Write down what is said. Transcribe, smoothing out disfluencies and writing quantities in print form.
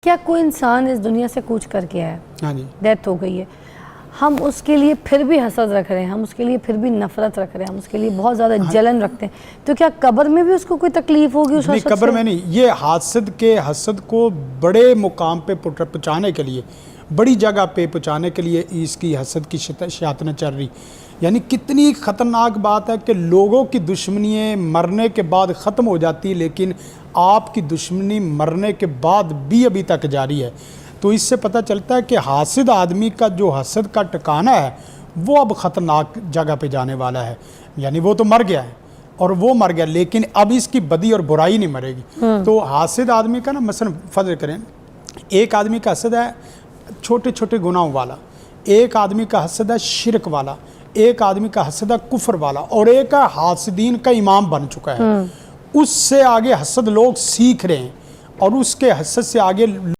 کیا کوئی انسان اس دنیا سے کوچ کر کے آیا ہاں جی، ڈیتھ ہو گئی ہے، ہم اس کے لیے پھر بھی حسد رکھ رہے ہیں، ہم اس کے لیے پھر بھی نفرت رکھ رہے ہیں، ہم اس کے لیے بہت زیادہ جلن رکھتے ہیں، تو کیا قبر میں بھی اس کو کوئی تکلیف ہوگی اس نہیں حسد قبر سے؟ میں نہیں. یہ حسد کو بڑے مقام پہ پہنچانے کے لیے، بڑی جگہ پہ پہنچانے کے لیے اس کی حسد کی شیاطنیں چل رہی. یعنی کتنی خطرناک بات ہے کہ لوگوں کی دشمنیاں مرنے کے بعد ختم ہو جاتی، لیکن آپ کی دشمنی مرنے کے بعد بھی ابھی تک جاری ہے. تو اس سے پتہ چلتا ہے کہ حاسد آدمی کا جو حسد کا ٹھکانہ ہے وہ اب خطرناک جگہ پہ جانے والا ہے. یعنی وہ تو مر گیا ہے اور وہ مر گیا، لیکن اب اس کی بدی اور برائی نہیں مرے گی. تو حاسد آدمی کا نا مثلا فرض کریں ایک آدمی کا حسد ہے چھوٹے چھوٹے گناہوں والا، ایک آدمی کا حسد ہے شرک والا، ایک آدمی کا حسد ہے کفر والا، اور ایک حاسدین کا امام بن چکا ہے. اس سے آگے حسد لوگ سیکھ رہے ہیں اور اس کے حسد سے آگے